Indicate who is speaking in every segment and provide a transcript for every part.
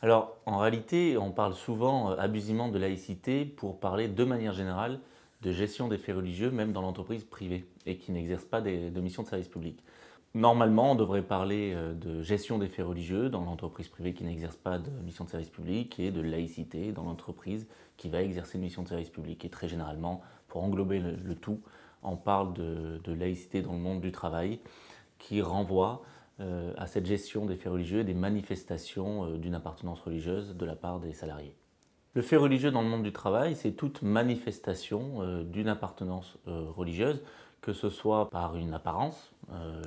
Speaker 1: Alors, en réalité, on parle souvent abusivement de laïcité pour parler de manière générale de gestion des faits religieux, même dans l'entreprise privée, et qui n'exerce pas de mission de service public. Normalement, on devrait parler de gestion des faits religieux dans l'entreprise privée qui n'exerce pas de mission de service public et de laïcité dans l'entreprise qui va exercer une mission de service public. Et très généralement, pour englober le tout, on parle de laïcité dans le monde du travail qui renvoie à cette gestion des faits religieux et des manifestations d'une appartenance religieuse de la part des salariés. Le fait religieux dans le monde du travail, c'est toute manifestation d'une appartenance religieuse, que ce soit par une apparence,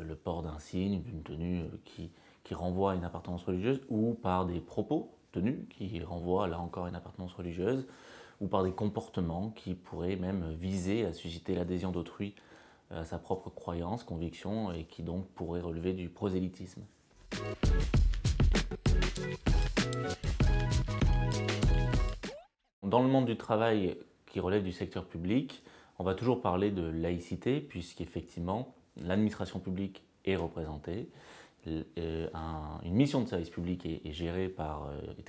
Speaker 1: le port d'un signe, d'une tenue qui renvoie à une appartenance religieuse, ou par des propos tenus qui renvoient là encore à une appartenance religieuse, ou par des comportements qui pourraient même viser à susciter l'adhésion d'autrui à sa propre croyance, conviction, et qui donc pourraient relever du prosélytisme. Dans le monde du travail qui relève du secteur public, on va toujours parler de laïcité, puisqu'effectivement, l'administration publique est représentée. Une mission de service public est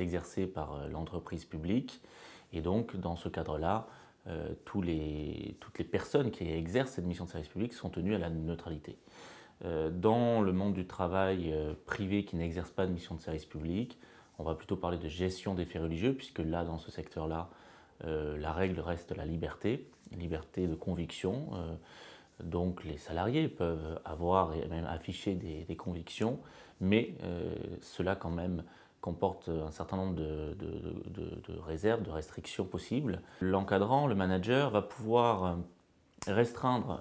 Speaker 1: exercée par l'entreprise publique, et donc dans ce cadre-là, toutes les personnes qui exercent cette mission de service public sont tenues à la neutralité. Dans le monde du travail privé qui n'exerce pas de mission de service public, on va plutôt parler de gestion des faits religieux, puisque là, dans ce secteur-là, la règle reste la liberté de conviction. Donc les salariés peuvent avoir et même afficher des convictions, mais cela quand même comporte un certain nombre de réserves, de restrictions possibles. L'encadrant, le manager, va pouvoir restreindre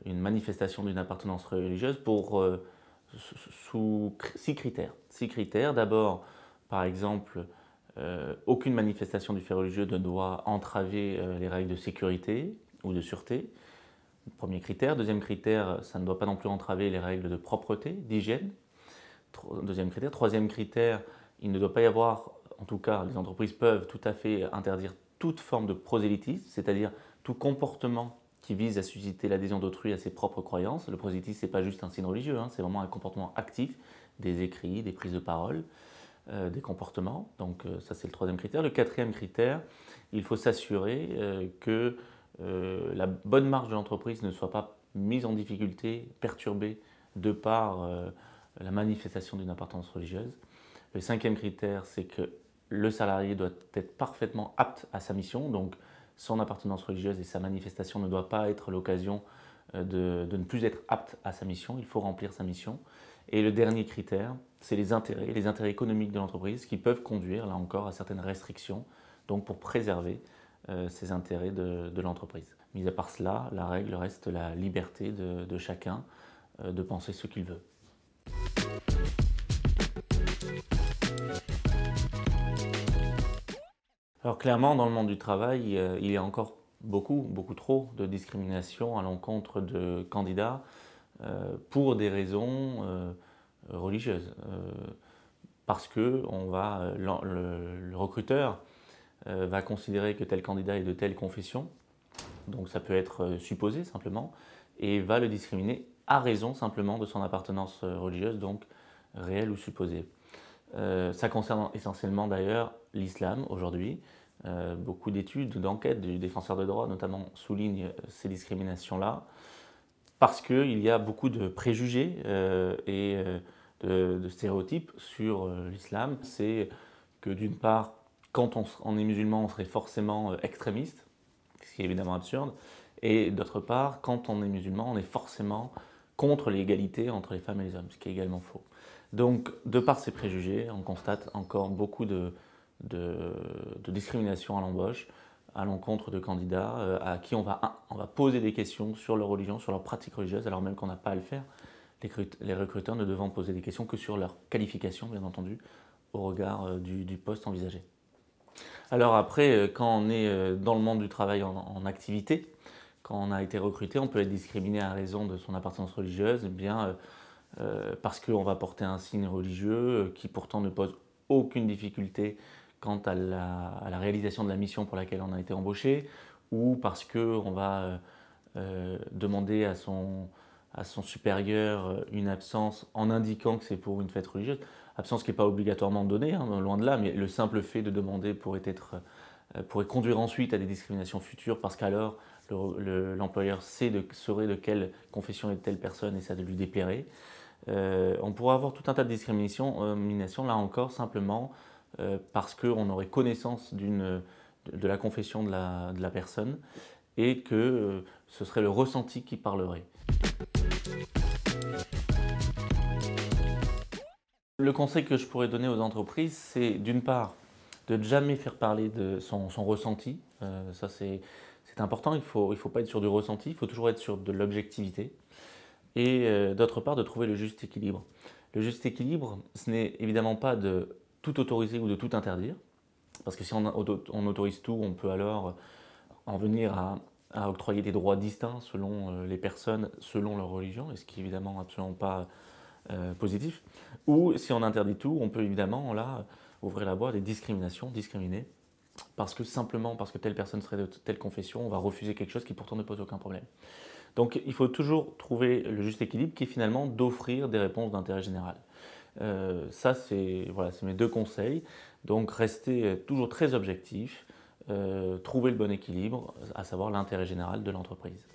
Speaker 1: une manifestation d'une appartenance religieuse sous 6 critères. 6 critères, d'abord, par exemple, aucune manifestation du fait religieux ne doit entraver les règles de sécurité ou de sûreté. Premier critère. Deuxième critère, ça ne doit pas non plus entraver les règles de propreté, d'hygiène. Deuxième critère. Troisième critère, il ne doit pas y avoir, en tout cas, les entreprises peuvent tout à fait interdire toute forme de prosélytisme, c'est-à-dire tout comportement qui vise à susciter l'adhésion d'autrui à ses propres croyances. Le prosélytisme, ce n'est pas juste un signe religieux, c'est vraiment un comportement actif, des écrits, des prises de parole, des comportements. Donc ça, c'est le troisième critère. Le quatrième critère, il faut s'assurer que la bonne marche de l'entreprise ne soit pas mise en difficulté, perturbée de par la manifestation d'une appartenance religieuse. Le cinquième critère, c'est que le salarié doit être parfaitement apte à sa mission, donc son appartenance religieuse et sa manifestation ne doit pas être l'occasion de ne plus être apte à sa mission, il faut remplir sa mission. Et le dernier critère, c'est les intérêts économiques de l'entreprise qui peuvent conduire, là encore, à certaines restrictions, donc pour préserver ces intérêts de l'entreprise. Mis à part cela, la règle reste la liberté de chacun de penser ce qu'il veut. Alors clairement, dans le monde du travail, il y a encore beaucoup trop de discrimination à l'encontre de candidats pour des raisons religieuses. Parce que le recruteur va considérer que tel candidat est de telle confession, donc ça peut être supposé simplement, et va le discriminer à raison simplement de son appartenance religieuse, donc réelle ou supposée. Ça concerne essentiellement d'ailleurs l'islam aujourd'hui. Beaucoup d'études, d'enquêtes du défenseur des droits notamment soulignent ces discriminations-là parce qu'il y a beaucoup de préjugés et de stéréotypes sur l'islam. C'est que d'une part, quand on est musulman, on serait forcément extrémiste, ce qui est évidemment absurde, et d'autre part, quand on est musulman, on est forcément contre l'égalité entre les femmes et les hommes, ce qui est également faux. Donc, de par ces préjugés, on constate encore beaucoup de discrimination à l'embauche, à l'encontre de candidats à qui on va poser des questions sur leur religion, sur leur pratique religieuse, alors même qu'on n'a pas à le faire. Les recruteurs ne devant poser des questions que sur leur qualification, bien entendu, au regard du poste envisagé. Alors après, quand on est dans le monde du travail en activité, quand on a été recruté, on peut être discriminé à raison de son appartenance religieuse, parce qu'on va porter un signe religieux qui pourtant ne pose aucune difficulté quant à la réalisation de la mission pour laquelle on a été embauché, ou parce qu'on va demander à son supérieur une absence en indiquant que c'est pour une fête religieuse. Absence qui n'est pas obligatoirement donnée, hein, loin de là, mais le simple fait de demander pourrait conduire ensuite à des discriminations futures parce qu'alors l'employeur saurait de quelle confession est telle personne et ça lui déplairait. On pourrait avoir tout un tas de discriminations, là encore, simplement parce qu'on aurait connaissance de la confession de la personne et que ce serait le ressenti qui parlerait. Le conseil que je pourrais donner aux entreprises, c'est d'une part de ne jamais faire parler de son ressenti. Ça, c'est important, il ne faut pas être sur du ressenti, il faut toujours être sur de l'objectivité. Et d'autre part, de trouver le juste équilibre. Le juste équilibre, ce n'est évidemment pas de tout autoriser ou de tout interdire, parce que si on autorise tout, on peut alors en venir à octroyer des droits distincts selon les personnes, selon leur religion, et ce qui est évidemment absolument pas positif. Ou si on interdit tout, on peut évidemment là ouvrir la voie à des discriminations, discriminer, simplement parce que telle personne serait de telle confession, on va refuser quelque chose qui pourtant ne pose aucun problème. Donc il faut toujours trouver le juste équilibre qui est finalement d'offrir des réponses d'intérêt général. Ça, c'est mes deux conseils. Donc rester toujours très objectif, trouver le bon équilibre, à savoir l'intérêt général de l'entreprise.